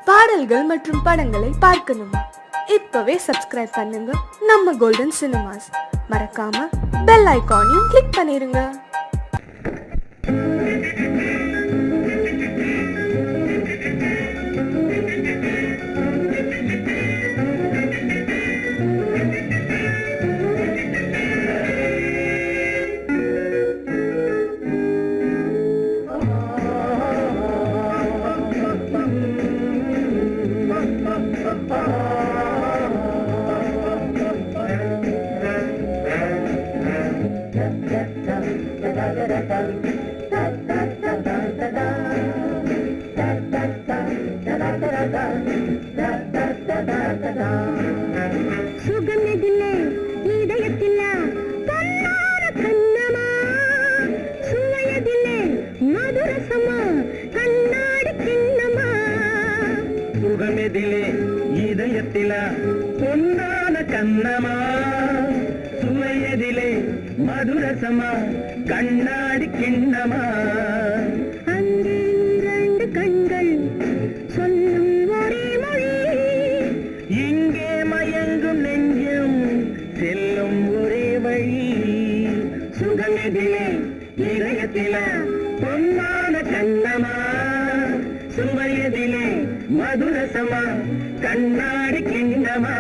பாடல்கள் மற்றும் படங்களை பார்க்கணுமா? இப்பவே சப்ஸ்கிரைப் பண்ணுங்க நம்ம கோல்டன் சினிமாஸ். மறக்காம பெல் ஐகானையும் கிளிக் பண்ணிருங்க. சுகமெதிலே இதயத்திலா பொன்னார கண்ணமா, சுவையதிலே மதுரசமா கண்ணாடி கிண்ணமா. சுகமெதிலே இதயத்திலா பொன்னான கண்ணமா, சுவையதிலே மதுரசமா கண்ணாடி கிண்ணமா. அங்கே இரண்டு கண்கள் சொல்லும் ஒரே மொழி, இங்கே மயங்கும் நெஞ்சும் செல்லும் ஒரே வழி. சுகமெதிலே இதயத்திலா பொன்னான கண்ணமா, சுவையதிலே மதுரசமா கண்ணாடி கிண்ணமா.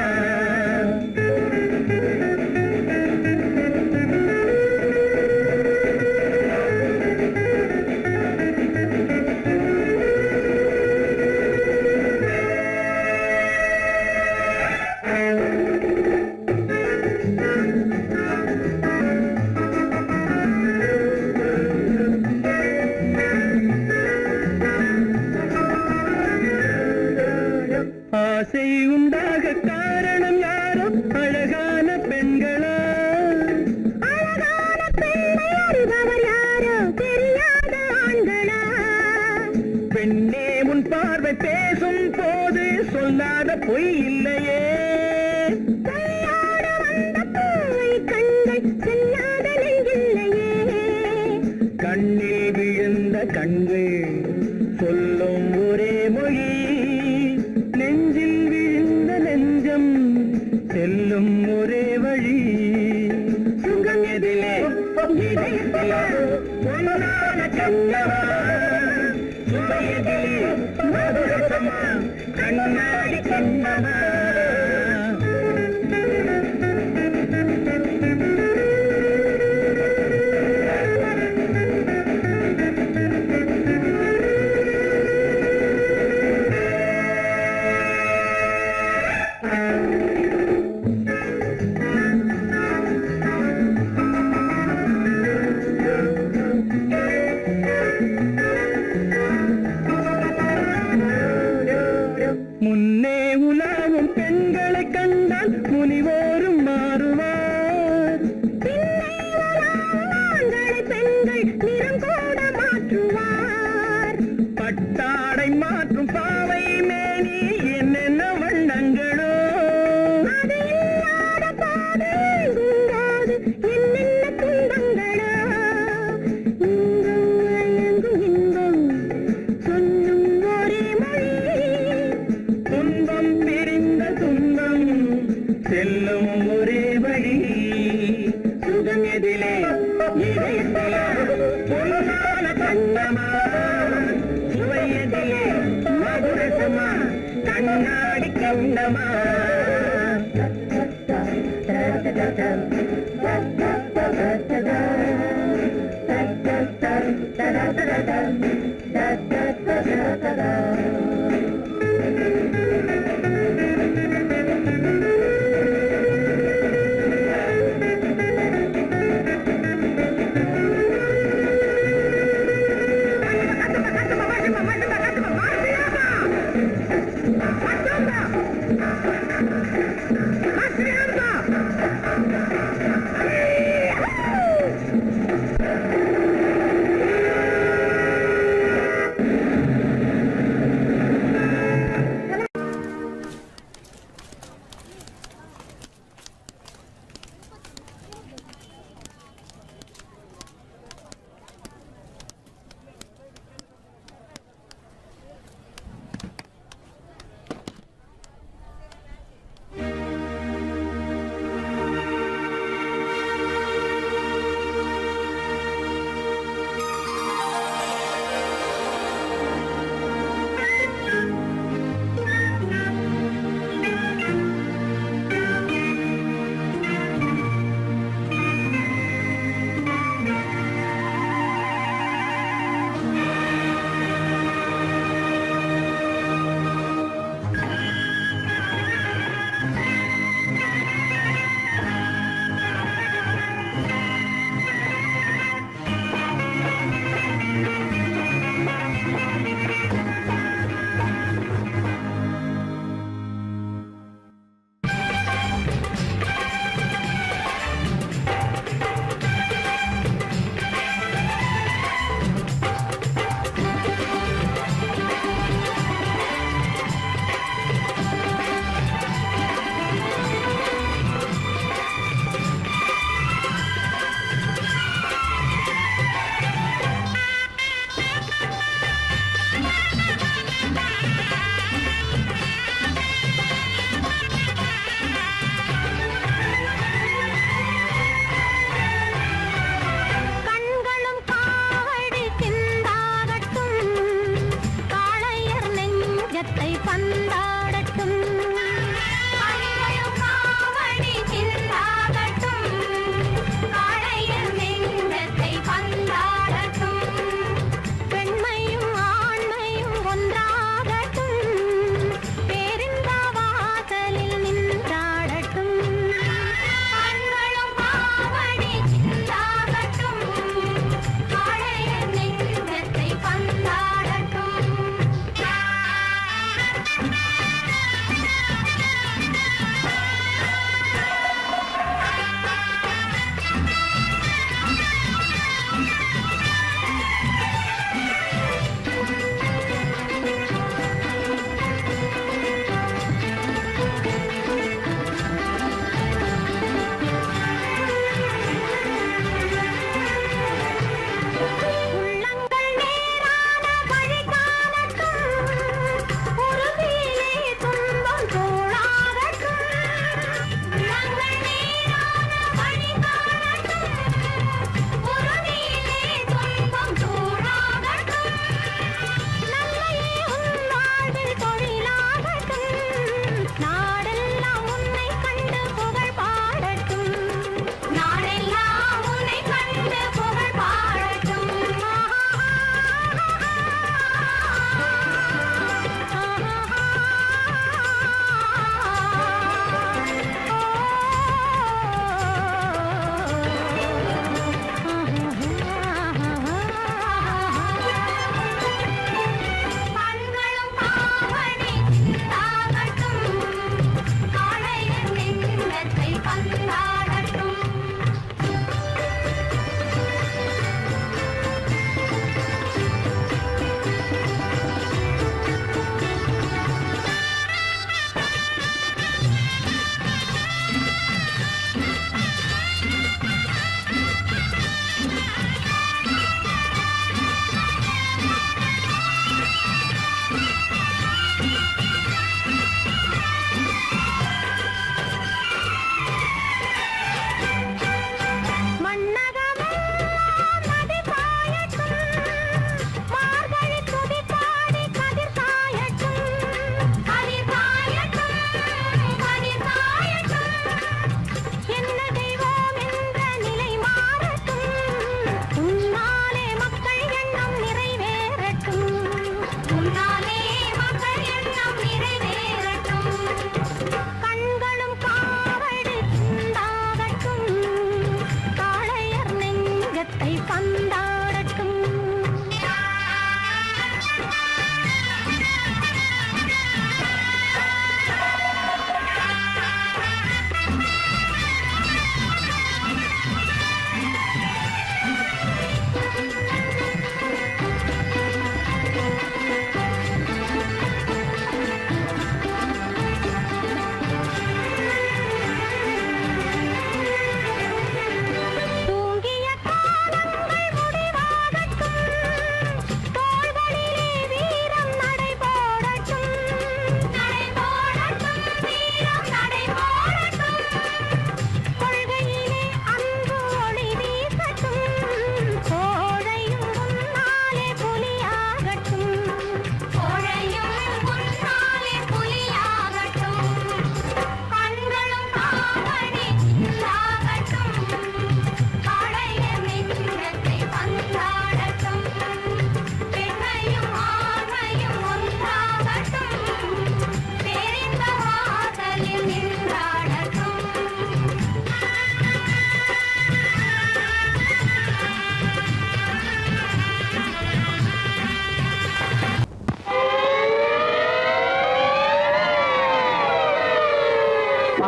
ஆசை உண்டாக காரணம் யாரோ அழகான பெண்களா, அழகான பெண்ணை அறிபவர் யாரோ தெரியாத ஆண்களா. பெண்ணே உன் பார்வை பேசும் போது சொல்லாத பொய் இல்லையே. கையோடு வந்த பூவை கண்கள் செல்லாத நெஞ்சில்லையே. கண்ணில் விழுந்த கண்கள் சொல்லும் ஒரே மொழி, நெஞ்சில் விழுந்த நெஞ்சம் செல்லும் ஒரே வழி. சுகம் எதிலே இதயத்திலே பொன்னான கண்ணமா, சுவையதிலே மதுரசமா கண்ணாடி கண்ணமா. முன்னே உலாவும் பெண்களை கண்டால் முனிவோரும் மாறுவார், பின்னை உலாவும் ஆண்களை பெண்கள் நிறம் கூட மாற்றுவார். பட்டாடை மாற்றும் பாவை மேனி என்னென்ன வண்ணங்களோ. அது இல்லாத பாதை எங்கும்போது என்னென்ன துன்பங்களோ. இன்பம் மயங்கும் இன்பம் சொல்லும் ஒரே மொழி, துன்பம் பிரிந்த துன்பம் செல்லும் ஒரே வழி. சுகம் எதிலே இதயத்திலே பொன்னான கண்ணமா, சுவையதிலே மதுரசமா கண்ணாடி கண்ணமா.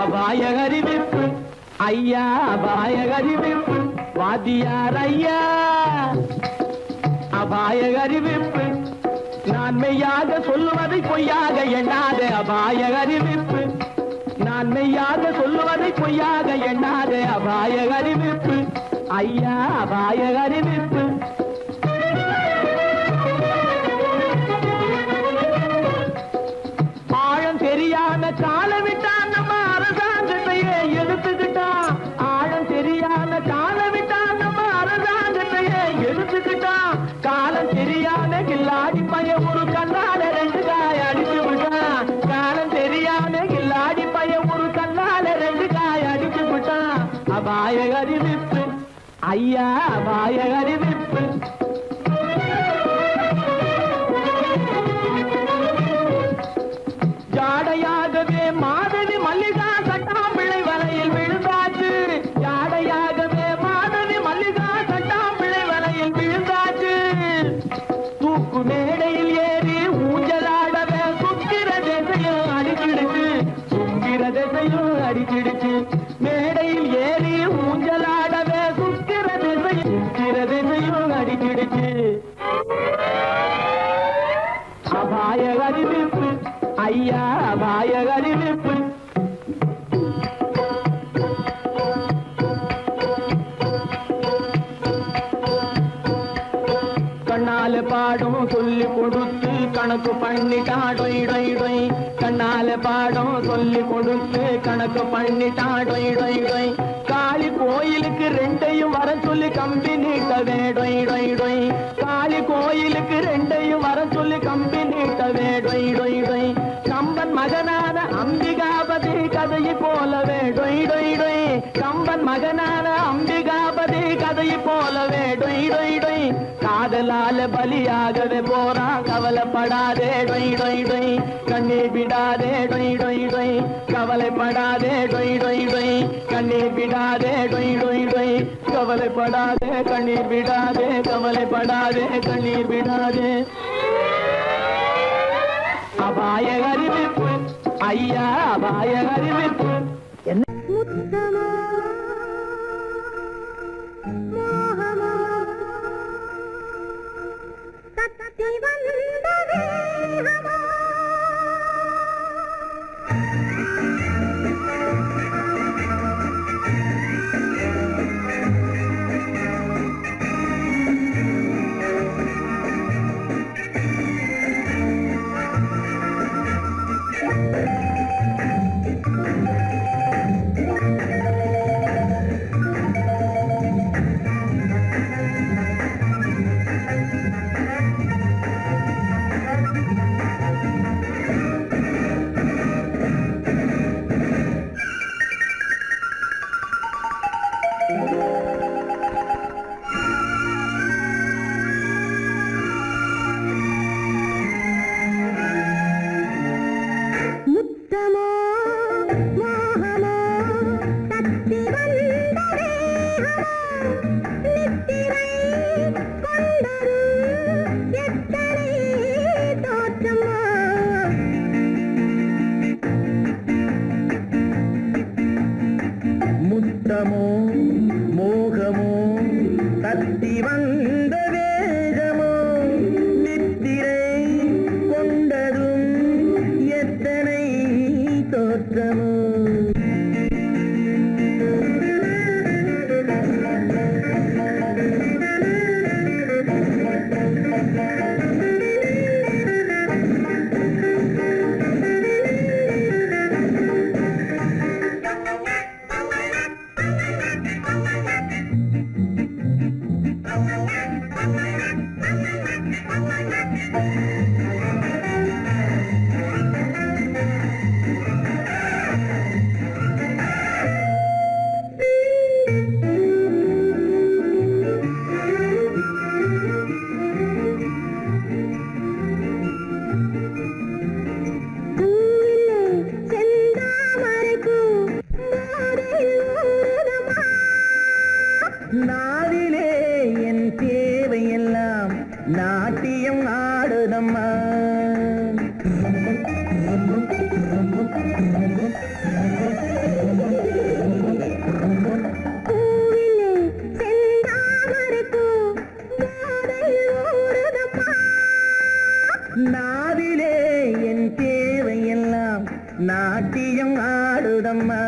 அபாய அறிவிப்பு ஐயா, அபாய அறிவிப்பு வாத்தியார் ஐயா. அபாய அறிவிப்பு நான் மெய்யாக சொல்லுவதை பொய்யாக எண்ணாத. அபாய அறிவிப்பு நான் மெய்யாக சொல்லுவதை பொய்யாக எண்ணாத. அபாய அறிவிப்பு ஐயா, அபாய அறிவிப்பு. ஆழம் தெரியாம கால விட்டான் நம்ம அரசாங்கத்தையே எடுத்துக்கிட்டான். ஆழம் தெரியாம கால விட்டான் நம்ம அரசாங்கத்தையே எடுத்துக்கிட்டான். காலம் தெரியாம கில்லாடி பைய ஒரு கண்ணால 2 காய் அடிச்சு விட்டான். காலம் தெரியாம கில்லாடி பைய ஒரு கண்ணால 2 காய் அடிச்சு விட்டான். அபாய அறிவிப்பு ஐயா, அபாய அறிவிப்பு. ஜாடையாகவே மாதவி மல்லிகா சட்டாம்பிள்ளை வலையில் விழுந்தாச்சு. ஜாடையாகவே மாதவி மல்லிகா சட்டாம்பிள்ளை வலையில் விழுந்தாச்சு. தூக்கு மேடையில் ஏறி ஊஞ்சலாடவே சுத்திரதே ஐயா அபாய அறிவிப்பு. கண்ணால பாடம் சொல்லி கொடுத்து கணக்கு பண்ணிட்டா டொய் டொய் டொய். கண்ணால பாடம் சொல்லி கொடுத்து கணக்கு பண்ணிட்டா டொய் டொய் டொய். காளி கோயிலுக்கு ரெண்டையும் வர சொல்லி கம்பி நீட்டவே டொய் டொய் டொய். காளி கோயிலுக்கு ரெண்டையும் வர சொல்லி கம்பி நீட்டவே டொய் டொய் டொய். கம்பன் மகனான அம்பிகாபதி கதையை போலவே டொய் டொய் டொய். கம்பன் மகனான அம்பிகாபதி கதையை போலவே டொய் டொய் டொய். காதலால பலியாகவே போறான் கவலைப்படாதே டொய் டொய் டொய். கண்ணீர் விடாதே டொய் டொய் டொய். கவலைப்படாதே டொய் டொய் டொய். கண்ணீர் விடாதே டொய் டொய் டொய். கவலைப்படாதே கண்ணீர் விடாதே. கவலைப்படாதே கண்ணீர் விடாதே. அபாய அறிவிப்பு ஐயா அபாய அறிவிப்பு. முத்தமா மோகமா தத்தி வந்த வேகமா முத்தமோ மோகமோ தத்தி வந்த வேகமோ நித்திரை கொண்டதும் எத்தனை தோற்றமோ. நாவிலே என் தேவையெல்லாம் நாட்டியம் ஆடுதம்மா. நாவிலே என் தேவையெல்லாம் நாட்டியம் ஆடுதம்மா.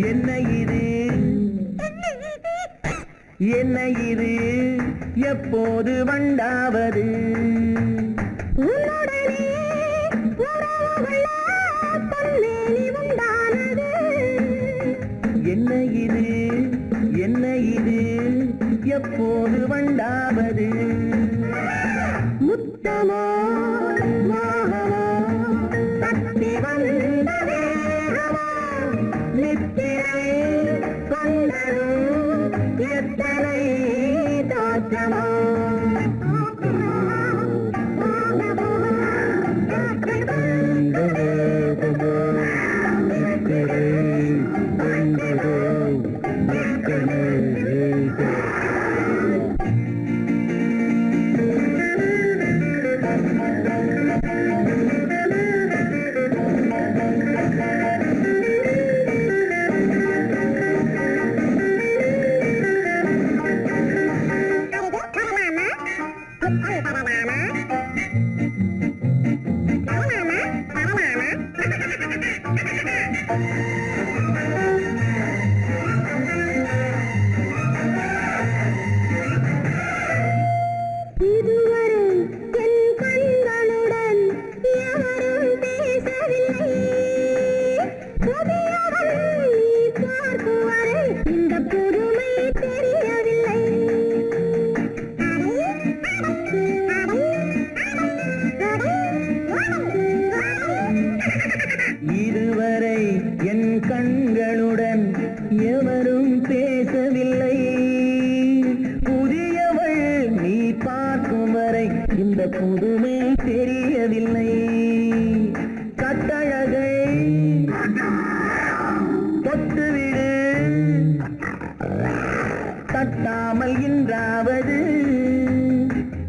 என்ன இது என்ன இது எப்போது வண்டாவது. என்ன இது என்ன இது எப்போது வண்டாவது. முத்தமோ மோகமோ தத்தி வந்த வேகமோ நித்திரை கொண்டதும் எத்தனை தோற்றமோ. எவரும் பேசவில்லை. புதியவள் நீ பார்க்கும் வரை இந்த புதுமை தெரியவில்லை. கட்டழகை தொட்டுவிடு, தட்டாமல் இன்றாவது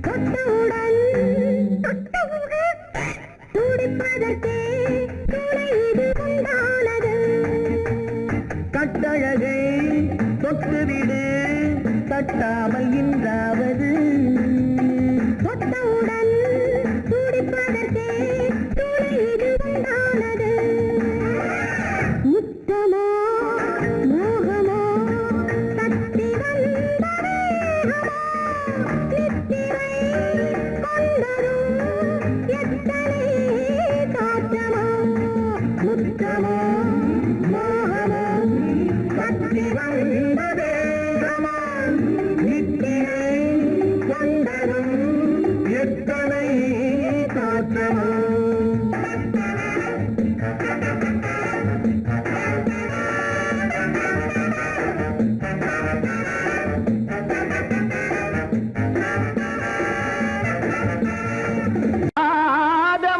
தொட்டவுடன் துடிப்பதற்கே துணை இது உண்டானது. கட்டழகை தொட்டுவிடு, தட்டாமல் இன்றாவது தொட்டவுடன் துடிப்பதற்கே துணை இது உண்டானது. முத்தமோ மோகமோ தத்தி வந்த வேகமோ நித்திரை கொண்டதும் எத்தனை காற்றமோ. முத்தமோ மோகமோ தத்தி வந்த வேகமோ நித்திரை கொண்டதும் எத்தனை காற்றமோ.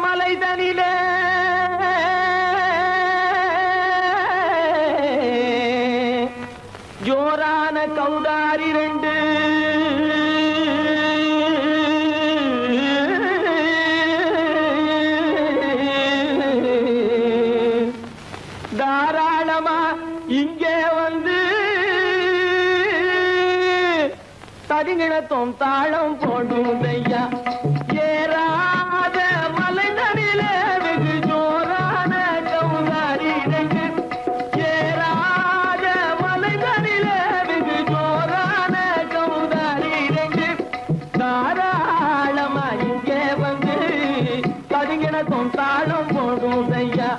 மலைதனிலே ஜோரான கௌதாரி ரெண்டு தாராளமா இங்கே வந்து தடிங்கிணத்தும் தாளம் போடுதையா. ஏறாத மலைதனிலே வெகு ஜோரான கௌதாரி ரெண்டு. ஏறாத மலைதனிலே வெகு ஜோரான கௌதாரி ரெண்டு. தாராளமா இங்கே வந்து தடிங்கிணத்தும் தாளம் போடுதையா.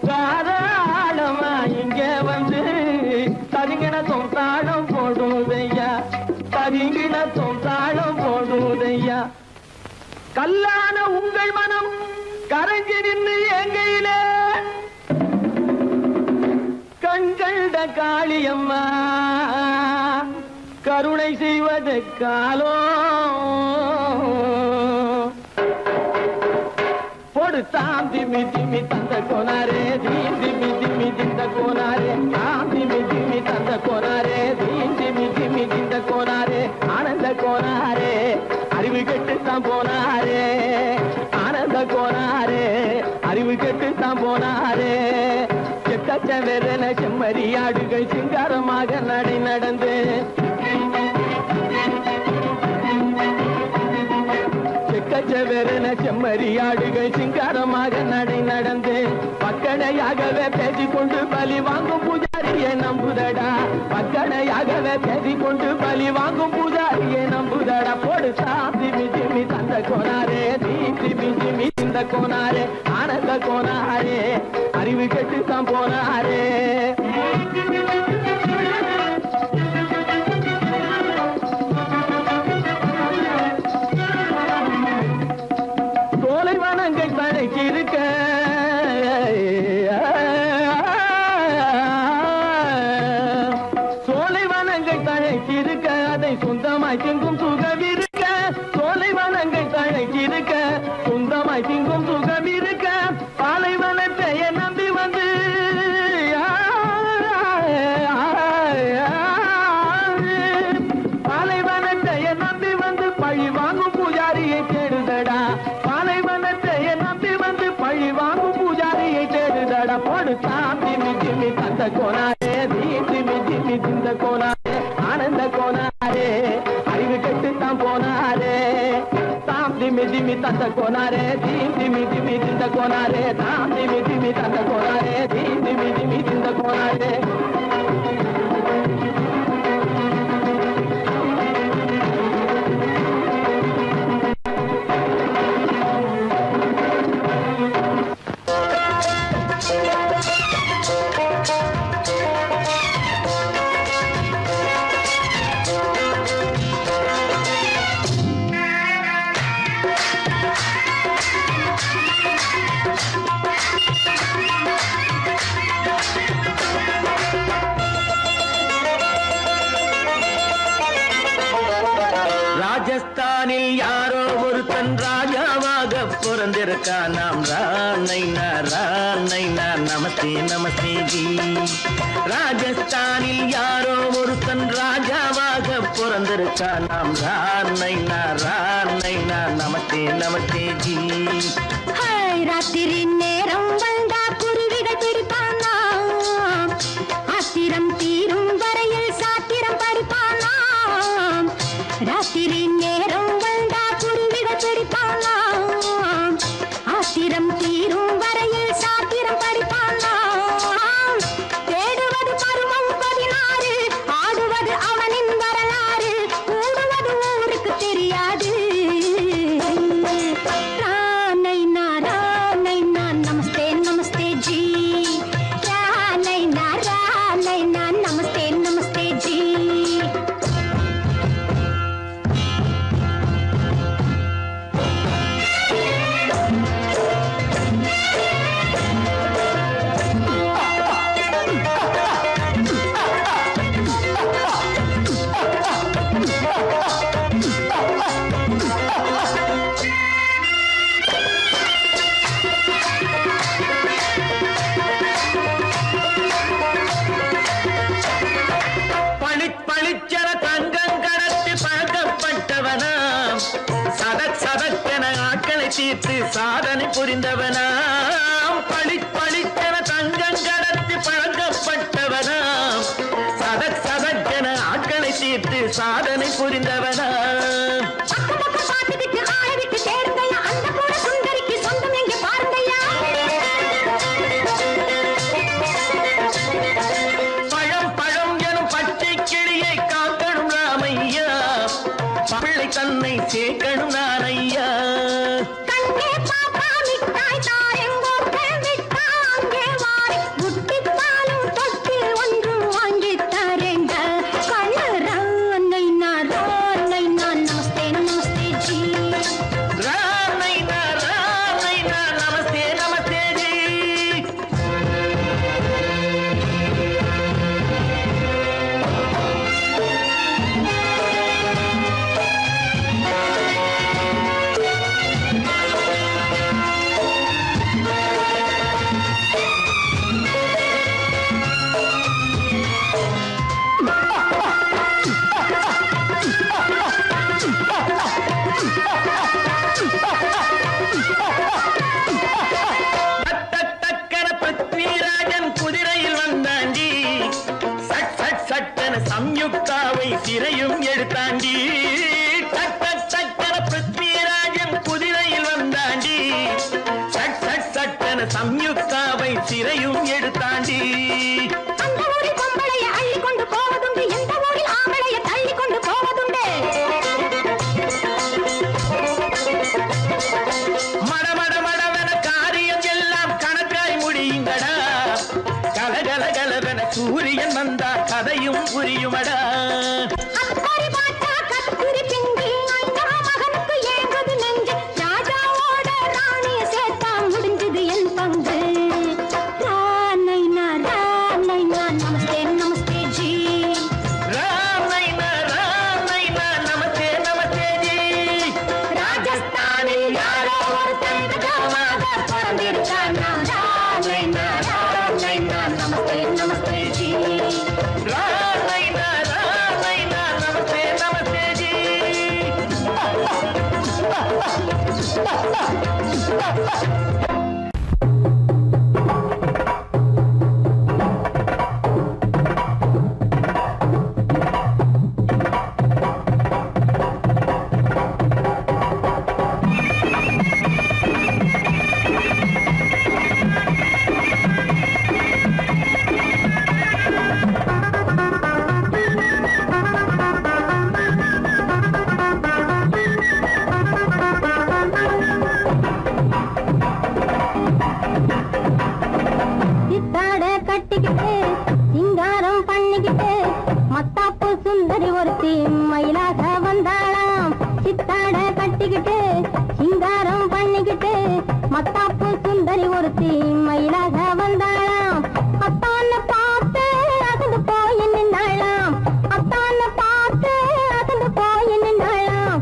தாராளமா இங்கே வந்து தடிங்கிணத்தும் தாளம் போடுதையா. தடிங்கிணத்தும் தாளம் போடுதையா. கல்லான உங்கள் மனம் கரைஞ்சி நின்று எங்கையிலே கண்கண்ட காளியம்மா கருணை செய்வது காலோ. பொடு தாம் திமி திமி தந்த கோனாரே தீம் திமி திமி திந்த கோனாரே. தாம் திமி திமி தந்த கோனாரே தீம் திமி திமி திந்த கோனாரே. ஆனந்த கோனாரே அறிவு கெட்டுத்தான் போனாரே. ஆனந்த கோனாரே அறிவு கெட்டுத்தான் போனாரே. செக்கச்சவென செம்மறியாடுகள் சிங்காரமாக நடை நடந்து செக்கச்சவென செம்மறியாடுகள் சிங்காரமாக நடை நடந்து பக்கடையாகவே பேசிக்கொண்டு பலி வாங்கும் பூஜாரியை நம்புதடா. பக்கடையாகவே பேசிக்கொண்டு பலி வாங்கும் பூஜாரியை நம்புதடா. போடு திமி திமி தந்த கோனாரே தீம் திமி திமி இந்த கோனாரே. ஆனந்த கோனாரே அறிவு கெட்டுத்தான் போனாரே. சோலைவனங்கள் தழைச்சிருக்க சோலைவனங்கள் தழைச்சிருக்க அதை சொந்தமாய் திங்கும் சுகம் இருக்க. சோலைவனங்கள் தழைச்சிருக்க சொந்தமாய் திங்கும் சுகம் இருக்க. பாலைவனத்தை நம்பி வந்து பாலைவனத்தை நம்பி வந்து பழி வாங்கும் பூஜாரியை தேடுதடா. பாலைவனத்தை நம்பி வந்து பழி வாங்கும் பூஜாரியை தேடுதடா. போடு தாம் திமி திமி தந்த கோனாரே தீம் திமி திமி திந்த கோனாரே. ஆனந்த கோனாரே அறிவு கெட்டுத்தான் போனாரே. தாம் திமி திமி தந்த கோனாரே தீம் திமி திமி திந்த கோனாரே. தாம் திமி திமி தந்த கோனாரே தீம் திமி திமி திந்த கோனாரே. ராஜஸ்தானில் யாரோ ஒருத்தன் ராஜாவாக பிறந்திருக்கான். நாம் ராணைனா நமஸ்தே நமஸ்தே ஜி. ராஜஸ்தானில் யாரோ ஒருத்தன் ராஜாவாக பிறந்திருக்கான். நாம் ராணைனா நமஸ்தே நமஸ்தே ஜி. ராத்திரி நேரம் வந்தா குருவிகள் பிடிப்பானா, ஆத்திரம் தீரும் வரையில் சாத்திரம் படிப்பானா. ராத்திரி நேரம் வந்தா குருவிகள் பிடிப்பானா, ஆத்திரம் தீரும் வரையில் சாத்திரம் படிப்பானா. தேடுவது பருவம் 16, ஆடுவது அவனின் வரலாறு, கூடுவது ஊருக்கு தெரியாது. நமஸ்தே நமஸ்தே ஜி. நமஸ்தே நமஸ்தே ஜி. பளிச்சென தங்கம் கடத்தி பழக்கப்பட்டவனாம். சதக்கென ஆட்களை தீர்த்து சாதனை புரிந்தவனாம். பளிச்சென தங்கம் கடத்தி பழக்கப்பட்டவனாம். சதக்கென ஆட்களை தீர்த்து சாதனை புரிந்தவனாம். தன்னை சேர்க்கணும் நான் ஐயா. கண்ணே பாப்பா மிட்டாய் தாரெங்கோ கேள்விட்டா அங்கே வாரி முட்டிப்பாலும் தொட்டு ஒன்று வாங்கி தரேங்க. கண்ணு ராணைனா நமஸ்தே நமஸ்தே ஜி. ராணைனா நமஸ்தே நமஸ்தே ஜி. சம்யுக்தாவை சிறையும் எடுத்தாண்டி. சக்கர பிருத்விராஜன் குதிரையில் வந்தாண்டி. சட்டன சம்யுக்தாவை சிறையும் எடுத்தாண்டி. அந்த ஊரில் பொம்பளைய அள்ளி கொண்டு போவதுண்டு, எந்த ஊரில் ஆம்பளைய தள்ளி கொண்டு போவதுண்டு. மடவென காரியம் எல்லாம் கணக்காய் முடியுங்கடா. கலகலவென சூரியன் வந்தா கதையும் புரியுமடா. அக்கறை பார்த்தா கத்திரி பிஞ்சு, அந்த மகனுக்கு ஏங்குது நெஞ்சு. ராஜாவோட ராணிய சேர்த்தா முடிஞ்சது என் பங்கு. ராணைனா நமஸ்தே நமஸ்தே ஜி. ராணைனா நமஸ்தே நமஸ்தே ஜி. ராஜஸ்தானில் யாரோ ஒருத்தன் ராஜாவாக பிறந்திருக்கானா. ராணைனா நமஸ்தே நமஸ்தே ஜி. ராணைனா நமஸ்தே நமஸ்தே ஜி. கட்டிக்கிட்டு சிங்காரம் பண்ணிக்கிட்டு மத்தாப்பு சுந்தரி ஒருத்தி மயிலாக வந்தாளாம். சித்தாட கட்டிக்கிட்டு சிங்காரம் பண்ணிக்கிட்டு மத்தாப்பு சுந்தரி ஒருத்தி மயிலாக வந்தாளாம். அத்தான பார்த்து அகந்து போய் நின்றாளாம். அத்தான பார்த்து அகந்து போய் நின்றாளாம்.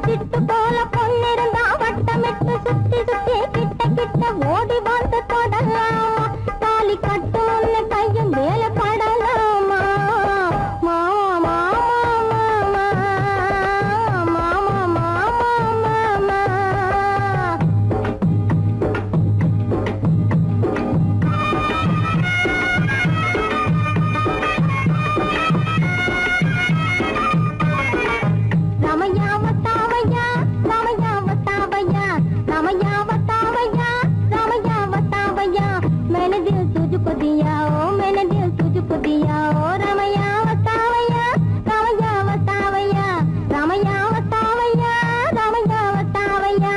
சிட்டு போல பொண்ணிருந்தா வட்டமிட்டு சுத்தி சுத்தி கிட்ட கிட்ட ஓடி வந்து தொடலாமா தாலி கட்டு ஒன்னு கையும் மேல படலாமா மாமா மாமா மாமா மாமா மாமா ராமையா வத்தாவையா ராமையா வத்தாவையா ராமையா வத்தாவையா ராமையா வத்தாவையா मैंने दिल तुझको दिया ओ मैंने दिल तुझको दिया ओ रामैया वतावैया रामैया वतावैया रामैया वतावैया रामैया वतावैया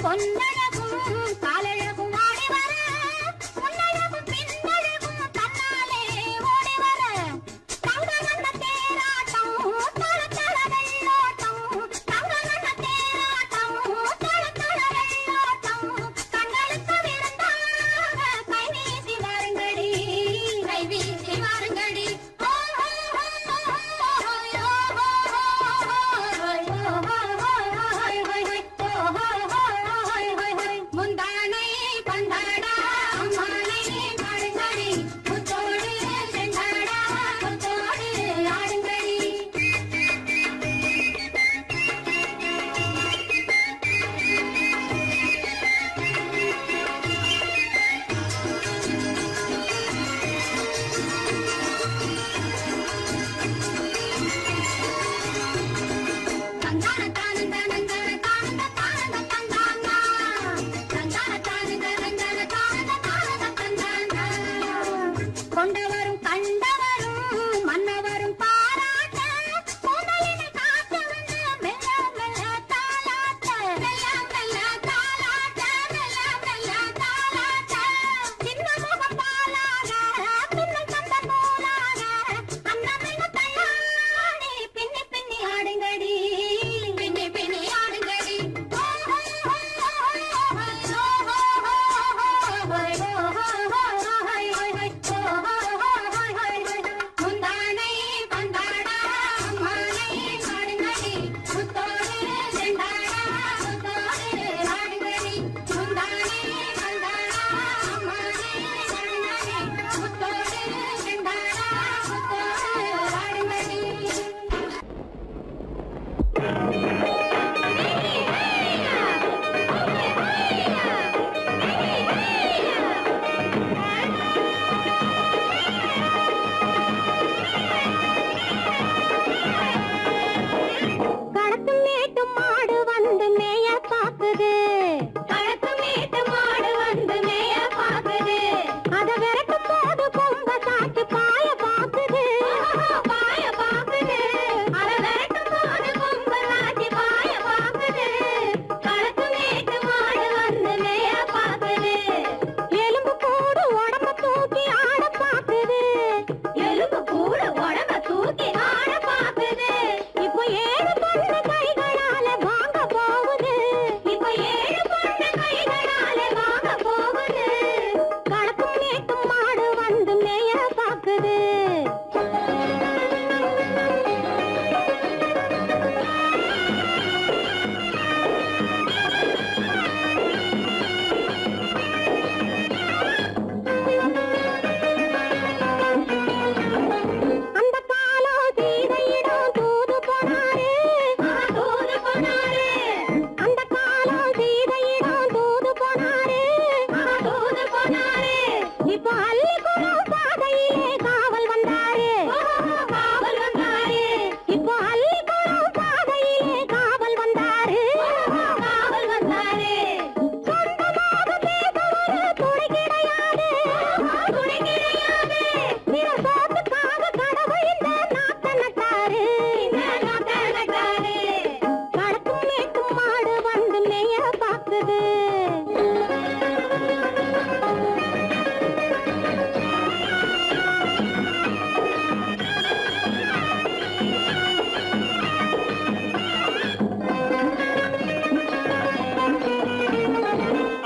பொன்னழகும் காலழகும் ஆடி வர பொன்னழகும் பின்னழகும் தன்னாலே ஓடி வர தங்க வண்ண தேராட்டம் தள தள வெள்ளோட்டம் தங்க வண்ண தேராட்டம் தள தள வெள்ளோட்டம் கண்களுக்கு விருந்தாக கை வீசி வாருங்கடி கை வீசி வாருங்கடி முந்தானை பந்தாடா அம்மானை பாடுங்கடி முத்தோடு செந்தாடா முத்தோடு ஆடுங்கடி தந்தான தானந்த நந்தன தானந்த தானந்த தந்தானா தந்தான தானந்த நந்தன தானந்த தானந்த தந்தானா கொண்டவரும் கண்டவரும் மன்னவரும் பாராட்ட கூந்தலினை காத்து வந்து மெல்ல மெல்ல தாலாட்ட மெல்ல மெல்ல தாலாட்ட மெல்ல மெல்ல தாலாட்ட சின்ன முகம் பாலாக பின்னை தந்த நூலாக அன்னமென்ன தள்ளாடி பின்னி பின்னி ஆடுங்கடி பின்னி பின்னி ஆடுங்கடி முந்தானை பந்தாடா அம்மானை பாடுங்கடி முத்தோடு செந்தாடா முத்தோடு ஆடுங்கடி முந்தானை பந்தாடா அம்மானை பாடுங்கடி முத்தோடு செந்தாடா முத்தோடு ஆடுங்கடி களத்து மேட்டு மாடு வந்து மேய பாக்குது களத்து மேட்டு மாடு வந்து மேய பாக்குது அத விரட்டும் போது கொம்ப சாச்சு பாய பாக்குது பாய பாக்குது அத விரட்டும் போது கொம்ப சாச்சு பாய பாக்குது களத்து மேட்டு மாடு வந்து மேய பாக்குது எலும்பு கூடு உடம்ப தூக்கி ஆட பாக்குது எலும்பு கூடு உடம்ப தூக்கி ஆட பாக்குது இப்போ ஏழு பொண்ணு கைகளால வாங்க போகுது இப்போ ஏழு பொண்ணு கைகளால வாங்க போகுது களத்தும் மேட்டும் மாடு வந்து மேய பாக்குது அந்த காலம் சீதையிடம் தூது போனாரு தூது போனாரு அந்த காலம் சீதையிடம் தூது போனாரு தூது போனாரு இப்போ அள்ளிக்குளம் பாதையிலே காவல் வந்தாரு காவல் வந்தாரு இப்போ அள்ளிக்குளம் பாதையிலே காவல் வந்தாரு காவல் வந்தாரு சொந்தமாக பேச ஒரு துணை கிடையாது துணை கிடையாது பிற சோத்துக்காக கடவுள் இந்த நாட்டை நட்டாரு இந்த நாட்டை நட்டாரு களத்தும் மேட்டும் மாடு வந்து மேய பாக்குது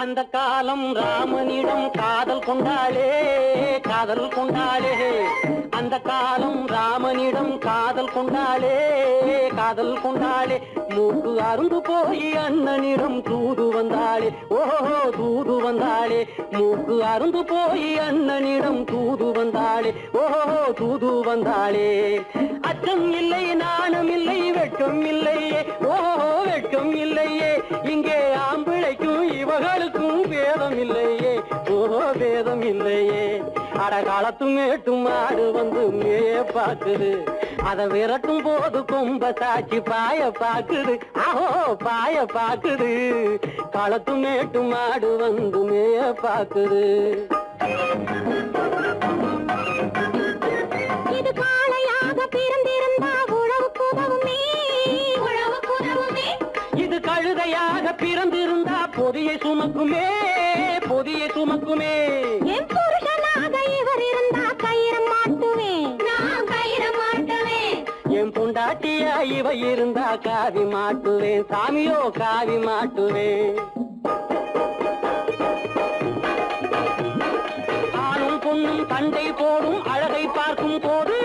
அந்த காலம் ராமனிடம் காதல் கொண்டாளே காதல் கொண்டாளே அந்த காலம் ராமனிடம் காதல் கொண்டாளே காதல் கொண்டாளே மூக்கு அருந்து போய் அண்ணனிடம் தூது வந்தாளே ஓஹோ தூது வந்தாளே மூக்கு அருந்து போய் அண்ணனிடம் தூது வந்தாளே ஓஹோ தூது வந்தாளே அச்சம் இல்லை நாணம் இல்லை வெட்கம் இல்லையே ஓஹோ வெட்கம் இல்லையே இங்கே ஆம்பிளைக்கும் இவர்களுக்கும் வேதம் இல்லையே ஓஹோ வேதம் இல்லையே அட காலத்து மேட்டும் மாடு வந்து மேய பாக்குது அத விரட்டும் போது கொம்ப சாட்சி பாய பாக்குது ஆஹோ பாய பாக்குது களத்து மேட்டு மாடு வந்து மேய பாக்குது இது காளையாக பிறந்திருந்தா உழவுக்கு உதவுமே உழவுக்கு உதவுமே இது கழுதையாக பிறந்திருந்தா பொதியை சுமக்குமே பொதியை சுமக்குமே. என் புருஷனாக இவர் இருந்தா கயிறு மாட்டுவேன், நான் கயிறு மாட்டுவேன். என் பொண்டாட்டியா இவ இருந்தா காவி மாட்டுவேன், சாமியோ காவி மாட்டுவேன். ஆணும் பொண்ணும் சண்டை போடும் அழகை பார்க்கும் போது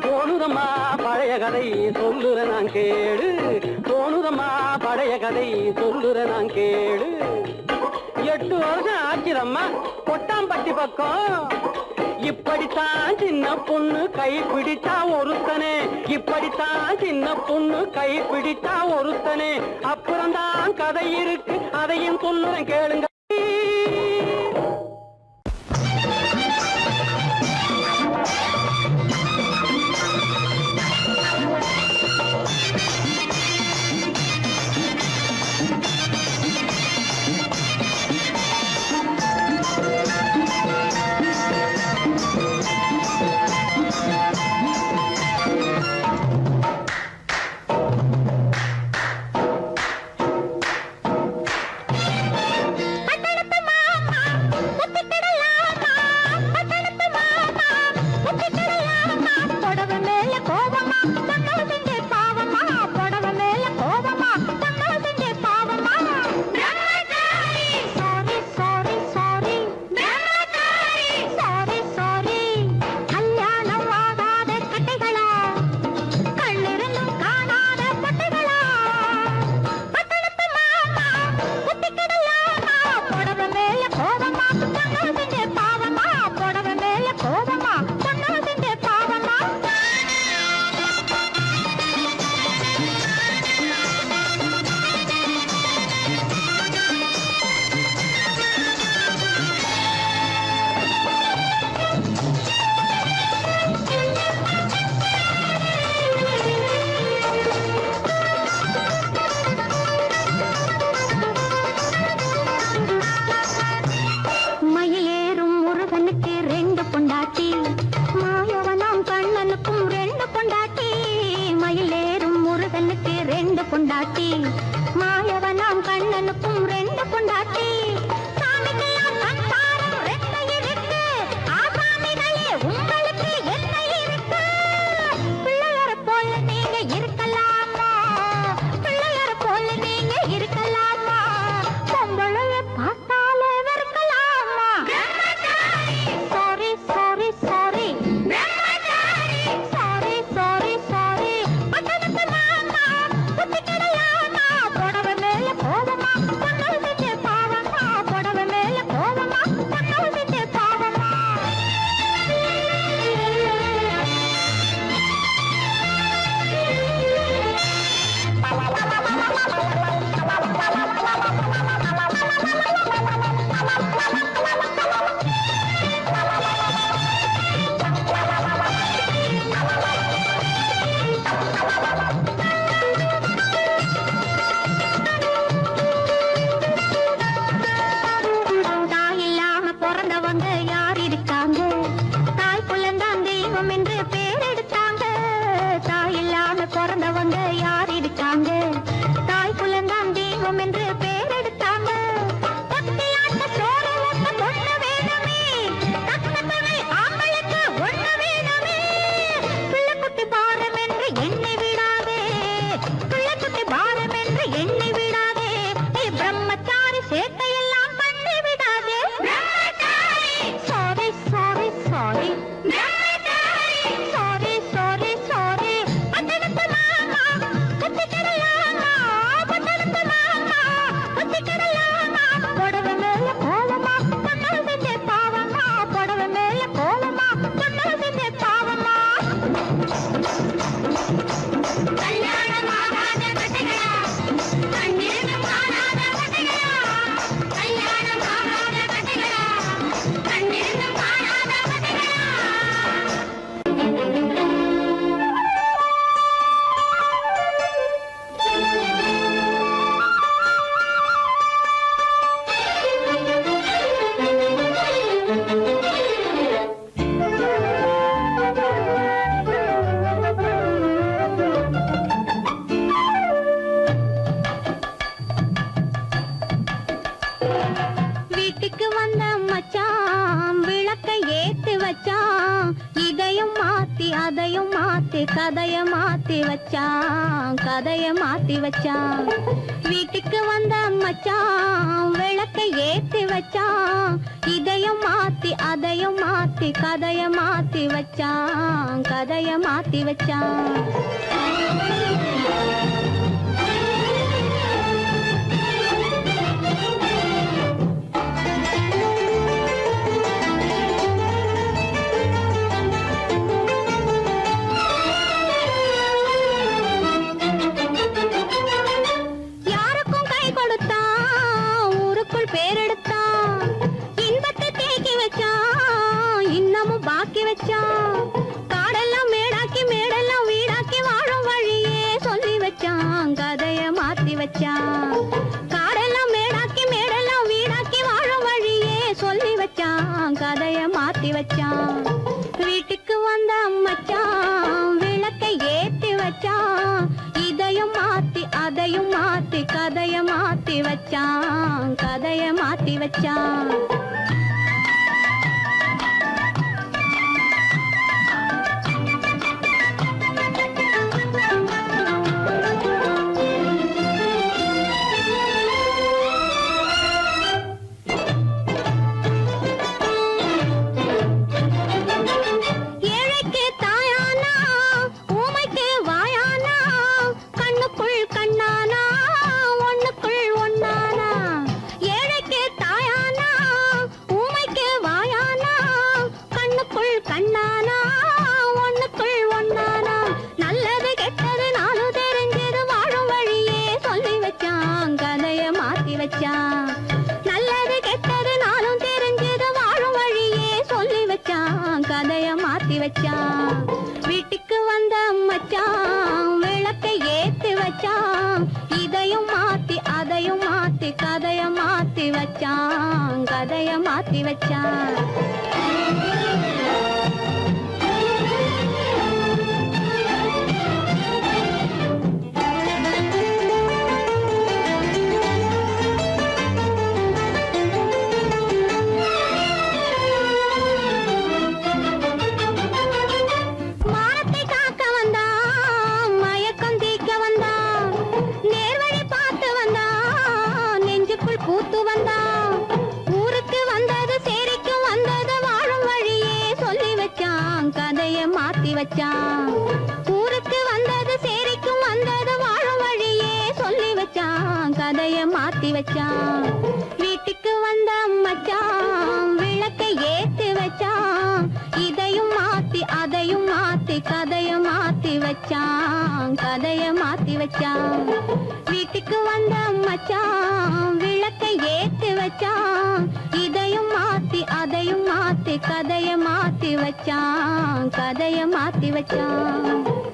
தோணுதம்மா பழைய கதை சொல்லுற நான் கேளு, தோணுதம்மா பழைய கதை சொல்லுற நான் கேளு. 8 வருஷம் ஆச்சுதம்மா கொட்டாம்பட்டி பக்கம். இப்படித்தான் சின்ன பொண்ணு கை பிடித்தா ஒருத்தனே, இப்படித்தான் சின்ன பொண்ணு கை பிடித்தா ஒருத்தனே. அப்புறம்தான் கதை இருக்கு அதையும் சொல்லுறேன் கேளுங்க. பொண்டாட்டி மாயவனாம் கண்ணனுக்கும் 2 பொண்டாட்டி. சாமிக்கெல்லாம் சம்சாரம் 2 இருக்கு, ஆசாமிகளே உங்களுக்கு என்ன இருக்கு? பிள்ளையார போல நீங்க இருக்கலாமா, பிள்ளையார போல நீங்க இருக்கலாமா, பொம்பளைய பார்த்தாலே வெறுக்கலாமா? Sorry sorry sorry sorry sorry sorry. பட்டணத்து மாமா புத்தி கிடையாமா, புடவை மேல கோவமா பொண்ணு செஞ்சு பாவமா, புடவை மேல கோவமா பொண்ணு செஞ்சு பாவமா. தாய் இல்லாம பிறந்தவங்க யார் இருக்காங்க, தாய் புள்ளந்தான் தெய்வம் என்று பேர் எடுத்தாங்க. தாய் இல்லாம பிறந்தவங்க யார் இருக்காங்க, தாய் புள்ளந்தான் தெய்வம் என்று பேர் எடுத்தாங்க. பத்தியாட்ட சோறு ஊட்ட பொண்ணு வேணுமே, தக்க தமிழ் ஆம்பளுக்கு ஒண்ணு வேணுமே. பிள்ளைக்குட்டி பாரம் என்று எண்ணி விடாதே, பிள்ளைக்குட்டி பாரம் என்று எண்ணி விடாதே, நீ பிரம்மச்சாரி சேட்டையெல்லாம் பண்ணி விடாதே. Sorry sorry sorry sorry sorry sorry. பட்டணத்து மாமா புத்தி கிடையாமா, பட்டணத்து மாமா மாத்தி கதைய மாத்தி வச்சான், கதைய மாத்தி வச்சான். வீட்டுக்கு வந்த மச்சான் விளக்கை ஏத்தி வச்சான், இதையும் மாத்தி அதையும் மாத்தி கதைய மாத்தி வச்சான், கதைய மாத்தி வச்சான். காடெல்லாம் மேடாக்கி மேடெல்லாம் வீடாக்கி வாழும் வழியே சொல்லி வச்சான், கதைய மாத்தி வச்சான். காடெல்லாம் மேடாக்கி மேடெல்லாம் வீடாக்கி வாழும் வழியே சொல்லி வச்சான், கதைய மாத்தி வச்சான். வீட்டுக்கு வந்த மச்சான் விளக்கை ஏத்தி வச்சான், இதையும் மாத்தி அதையும் மாத்தி கதைய மாத்தி வச்சான், கதைய மாத்தி வச்சான். நல்லது கெட்டது நானும் தெரிஞ்சது வாழும் வழியே சொல்லி வச்சான், கதைய மாத்தி வச்சான். வீட்டுக்கு வந்த மச்சான் விளக்கை ஏத்தி வச்சான், இதையும் மாத்தி அதையும் மாத்தி கதைய மாத்தி வச்சான், கதைய மாத்தி வச்சான். பூத்து வந்தான் ஊருக்கு வந்தது சேரிக்கும் வந்தது வாழும் வழியே சொல்லி வச்சான், கதைய மாத்தி வச்சான். ஊருக்கு வந்தது சேரிக்கும் வந்தது வாழும் வழியே சொல்லி வச்சான், கதைய மாத்தி வச்சான். வீட்டுக்கு வந்த மச்சான் விளக்கை ஏத்தி வச்சான், இதையும் மாத்தி அதையும் மாத்தி கதைய மாத்தி வச்சான், கதைய மாத்தி வச்சான். வீட்டுக்கு வந்த மச்சான் விளக்கை ஏத்தி வச்சான், இதையும் மாத்தி அதையும் மாத்தி கதைய மாத்தி வச்சான், கதைய மாத்தி வச்சான்.